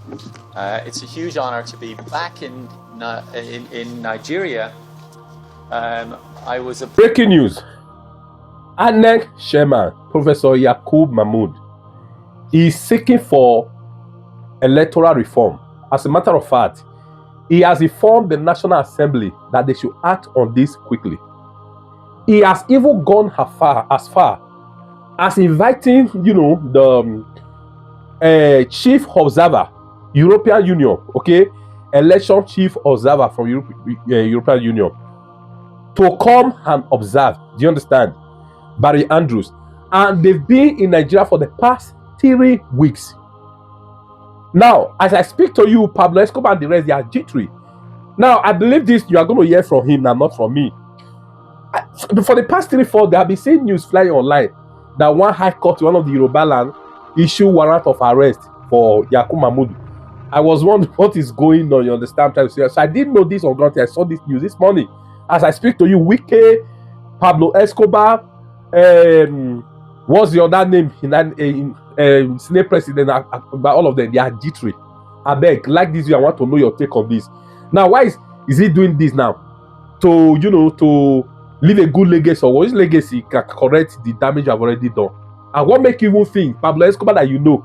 It's a huge honor to be back in Nigeria. I was a breaking news. INEC Chairman Professor Yakub Mahmood is seeking for electoral reform. As a matter of fact, he has informed the National Assembly that they should act on this quickly. He has even gone as far as inviting, the chief observer, European Union, election chief observer from European Union, to come and observe. Do you understand? Barry Andrews. And they've been in Nigeria for the past 3 weeks. Now, as I speak to you, Pablo Escobar and the rest, they are jittery. Now, I believe this, you are going to hear from him now, not from me. For the past 3-4, they have been seeing news flying online that one high court, one of the Yoruba land, issued warrant of arrest for Yakub Mahmood. I was wondering what is going on, you understand? So I didn't know this on ground. I saw this news this morning. As I speak to you, Wike, Pablo Escobar, what's the other name? Senate President, all of them, they are jittery. I beg, like this, I want to know your take on this. Now, why is he doing this now? To leave a good legacy, or what is legacy can correct the damage you have already done. And what make you even think, Pablo Escobar, that you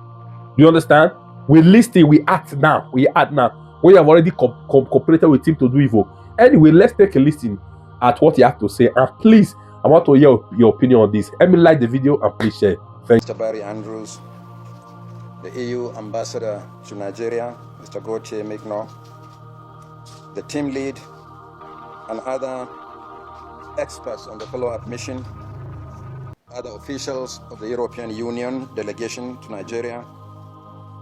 understand? We listen, we act now. We have already cooperated with him to do evil. Anyway, let's take a listen at what he has to say. And please, I want to hear your opinion on this. Let me like the video and please share. Thank you. Mr. Barry Andrews, the EU ambassador to Nigeria, Mr. Gauthier Mignon, the team lead, and other experts on the follow-up mission, other officials of the European Union delegation to Nigeria,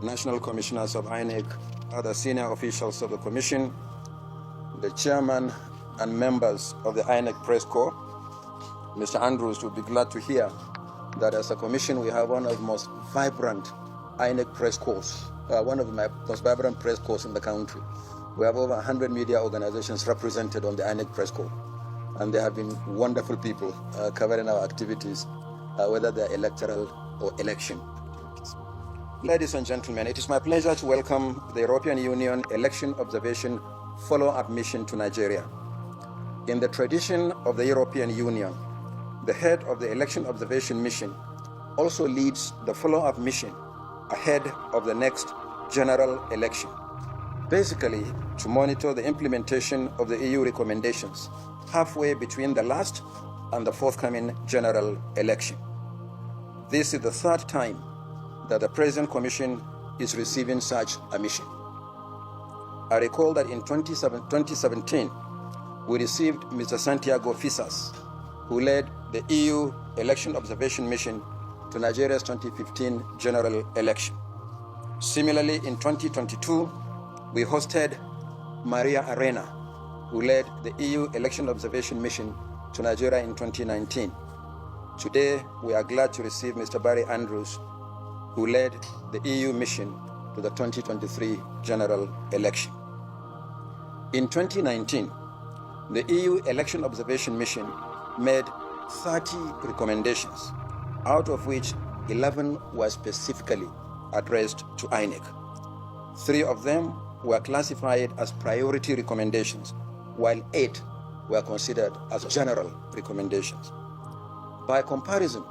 national commissioners of INEC, other senior officials of the commission, the chairman and members of the INEC press corps. Mr. Andrews will be glad to hear that as a commission we have one of the most vibrant INEC press corps, one of the most vibrant press corps in the country. We have over 100 media organizations represented on the INEC press corps, and they have been wonderful people covering our activities, whether they're electoral or election. Ladies and gentlemen, it is my pleasure to welcome the European Union Election Observation Follow-up Mission to Nigeria. In the tradition of the European Union, the head of the Election Observation Mission also leads the follow-up mission ahead of the next general election, basically to monitor the implementation of the EU recommendations halfway between the last and the forthcoming general election. This is the third time that the present Commission is receiving such a mission. I recall that in 2017, we received Mr. Santiago Fisas, who led the EU Election Observation Mission to Nigeria's 2015 general election. Similarly, in 2022, we hosted Maria Arena, who led the EU Election Observation Mission to Nigeria in 2019. Today, we are glad to receive Mr. Barry Andrews, who led the EU mission to the 2023 general election. In 2019, the EU Election Observation Mission made 30 recommendations, out of which 11 were specifically addressed to INEC. 3 of them were classified as priority recommendations, while 8 were considered as general recommendations. By comparison,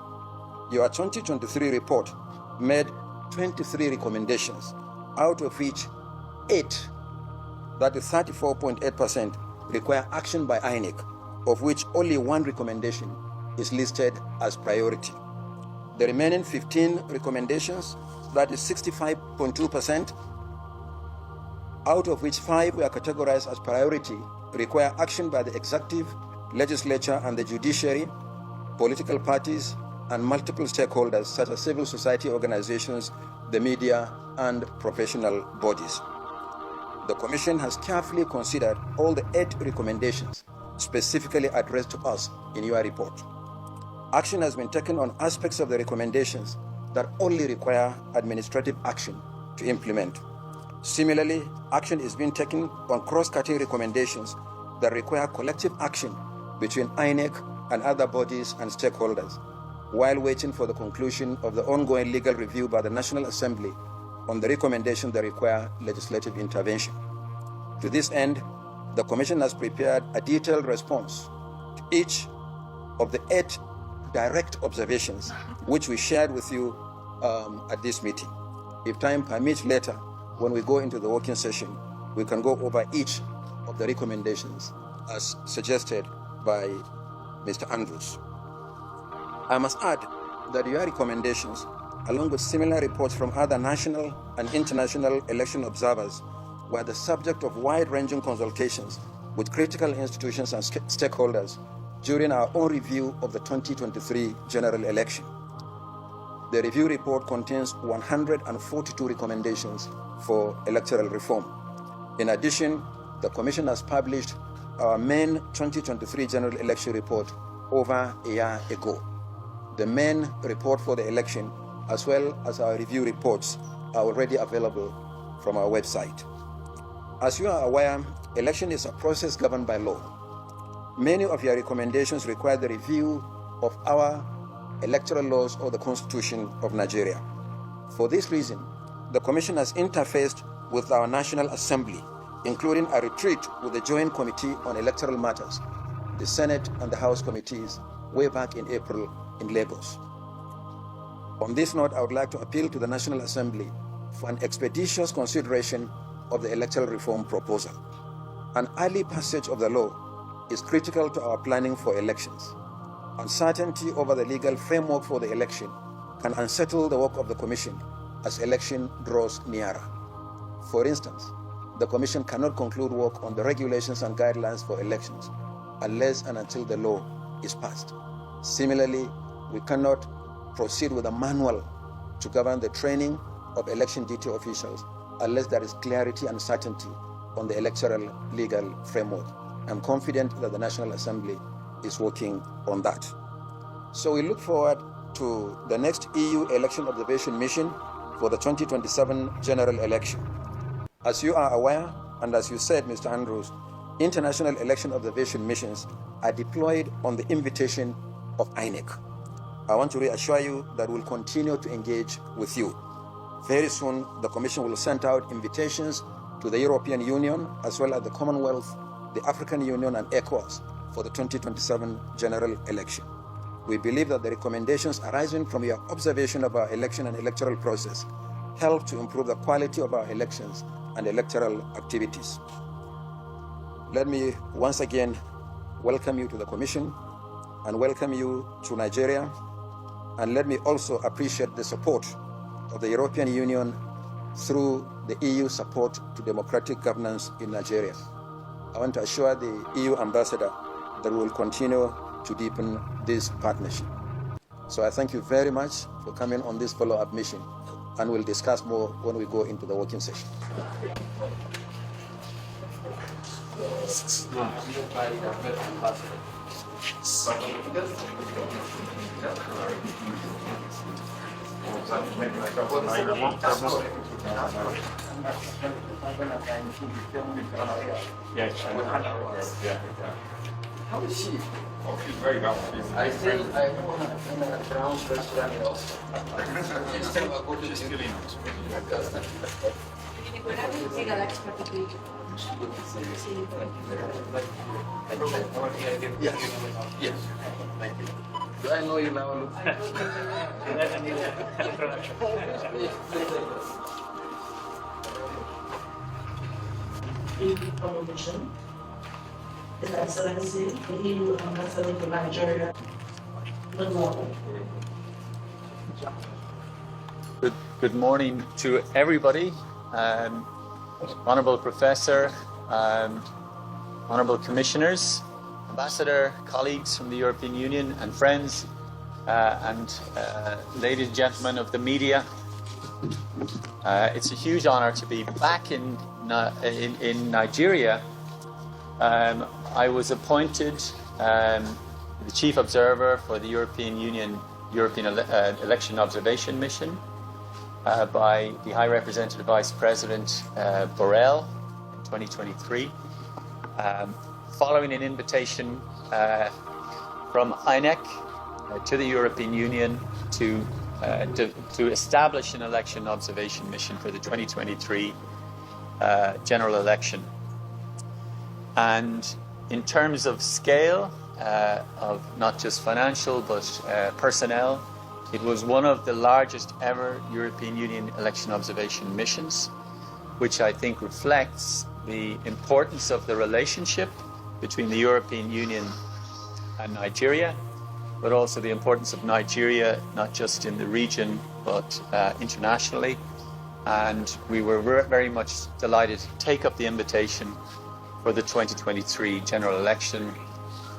your 2023 report made 23 recommendations, out of which 8, that is 34.8%, require action by INEC, of which only 1 recommendation is listed as priority. The remaining 15 recommendations, that is 65.2%, out of which 5 were categorized as priority, require action by the executive, legislature, and the judiciary, political parties, and multiple stakeholders such as civil society organizations, the media, and professional bodies. The Commission has carefully considered all the 8 recommendations specifically addressed to us in your report. Action has been taken on aspects of the recommendations that only require administrative action to implement. Similarly, action is being taken on cross-cutting recommendations that require collective action between INEC and other bodies and stakeholders, while waiting for the conclusion of the ongoing legal review by the National Assembly on the recommendations that require legislative intervention. To this end, the Commission has prepared a detailed response to each of the 8 direct observations which we shared with you at this meeting. If time permits later, when we go into the working session, we can go over each of the recommendations as suggested by Mr. Andrews. I must add that your recommendations, along with similar reports from other national and international election observers, were the subject of wide-ranging consultations with critical institutions and stakeholders during our own review of the 2023 general election. The review report contains 142 recommendations for electoral reform. In addition, the Commission has published our main 2023 general election report over a year ago. The main report for the election, as well as our review reports, are already available from our website. As you are aware, election is a process governed by law. Many of your recommendations require the review of our electoral laws or the Constitution of Nigeria. For this reason, the Commission has interfaced with our National Assembly, including a retreat with the Joint Committee on Electoral Matters, the Senate and the House committees, way back in April in Lagos. On this note, I would like to appeal to the National Assembly for an expeditious consideration of the electoral reform proposal. An early passage of the law is critical to our planning for elections. Uncertainty over the legal framework for the election can unsettle the work of the Commission as election draws nearer. For instance, the Commission cannot conclude work on the regulations and guidelines for elections unless and until the law is passed. Similarly, we cannot proceed with a manual to govern the training of election duty officials unless there is clarity and certainty on the electoral legal framework. I'm confident that the National Assembly is working on that. So we look forward to the next EU election observation mission for the 2027 general election. As you are aware, and as you said, Mr. Andrews, international election observation missions are deployed on the invitation of INEC. I want to reassure you that we'll continue to engage with you. Very soon, the Commission will send out invitations to the European Union, as well as the Commonwealth, the African Union, and ECOWAS for the 2027 general election. We believe that the recommendations arising from your observation of our election and electoral process help to improve the quality of our elections and electoral activities. Let me once again welcome you to the Commission and welcome you to Nigeria. And let me also appreciate the support of the European Union through the EU support to democratic governance in Nigeria. I want to assure the EU ambassador that we will continue to deepen this partnership. So I thank you very much for coming on this follow-up mission, and we'll discuss more when we go into the working session. How is she? Oh, she's very well. I think I want to in a brown restaurant also. She's feeling Yes. Yes. Thank you. Do I know you now? Commission. His Excellency, the EU Ambassador to Nigeria. Good morning. Good morning to everybody. Honourable Professor, Honourable Commissioners, Ambassador, colleagues from the European Union and friends, and ladies and gentlemen of the media. It's a huge honour to be back in Nigeria. I was appointed the Chief Observer for the European Union Election Observation Mission by the High Representative Vice President Borrell in 2023, following an invitation from INEC to the European Union to to establish an election observation mission for the 2023 general election. And in terms of scale, of not just financial but personnel, it was one of the largest ever European Union election observation missions, which I think reflects the importance of the relationship between the European Union and Nigeria, but also the importance of Nigeria, not just in the region, but internationally. And we were very much delighted to take up the invitation for the 2023 general election,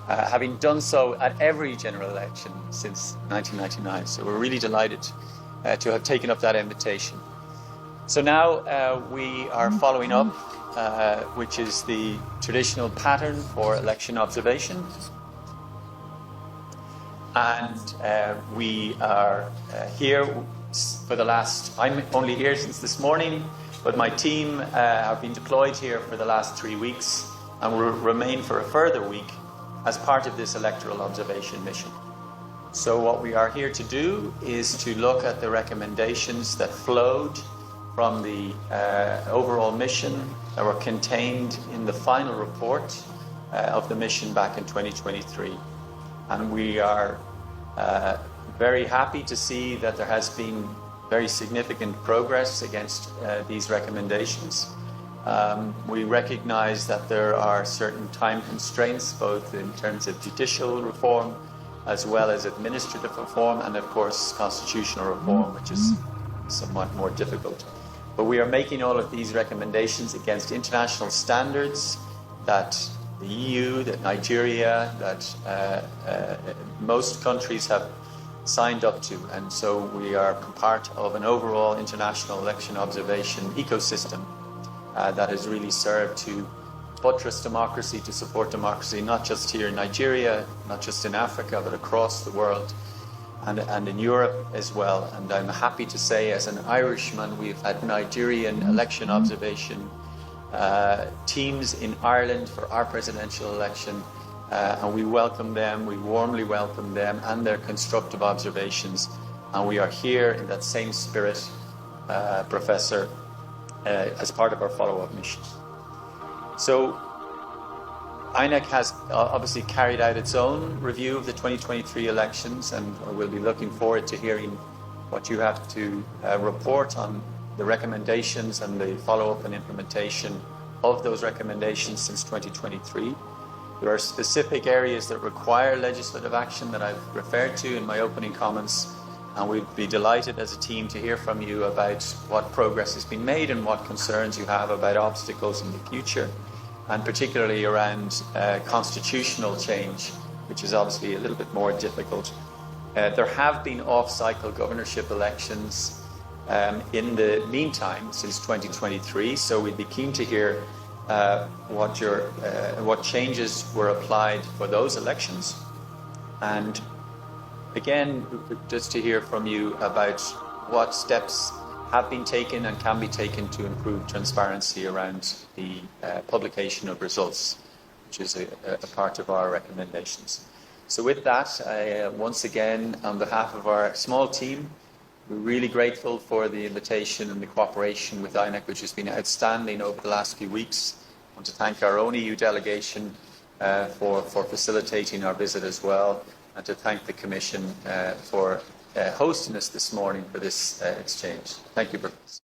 having done so at every general election since 1999. So we're really delighted to have taken up that invitation. So now we are following up, which is the traditional pattern for election observation. And we are here for the last, I'm only here since this morning, but my team have been deployed here for the last 3 weeks and will remain for a further week as part of this electoral observation mission. So what we are here to do is to look at the recommendations that flowed from the overall mission that were contained in the final report of the mission back in 2023. And we are very happy to see that there has been very significant progress against these recommendations. We recognize that there are certain time constraints, both in terms of judicial reform as well as administrative reform, and of course constitutional reform, which is somewhat more difficult. But we are making all of these recommendations against international standards that the EU, that Nigeria, that most countries have signed up to. And so we are part of an overall international election observation ecosystem that has really served to buttress democracy, to support democracy, not just here in Nigeria, not just in Africa, but across the world and in Europe as well. And I'm happy to say, as an Irishman, we've had Nigerian election observation teams in Ireland for our presidential election, and we welcome them, we warmly welcome them and their constructive observations. And we are here in that same spirit, Professor, as part of our follow-up mission. So INEC has obviously carried out its own review of the 2023 elections, and we'll be looking forward to hearing what you have to report on the recommendations and the follow-up and implementation of those recommendations since 2023. There are specific areas that require legislative action that I've referred to in my opening comments, and we'd be delighted as a team to hear from you about what progress has been made and what concerns you have about obstacles in the future, and particularly around constitutional change, which is obviously a little bit more difficult. There have been off-cycle governorship elections in the meantime since 2023, so we'd be keen to hear what changes were applied for those elections, and again just to hear from you about what steps have been taken and can be taken to improve transparency around the publication of results, which is a part of our recommendations. So with that, once again, on behalf of our small team, we're really grateful for the invitation and the cooperation with INEC, which has been outstanding over the last few weeks. I want to thank our own EU delegation for facilitating our visit as well, and to thank the Commission for hosting us this morning for this exchange. Thank you, Professor.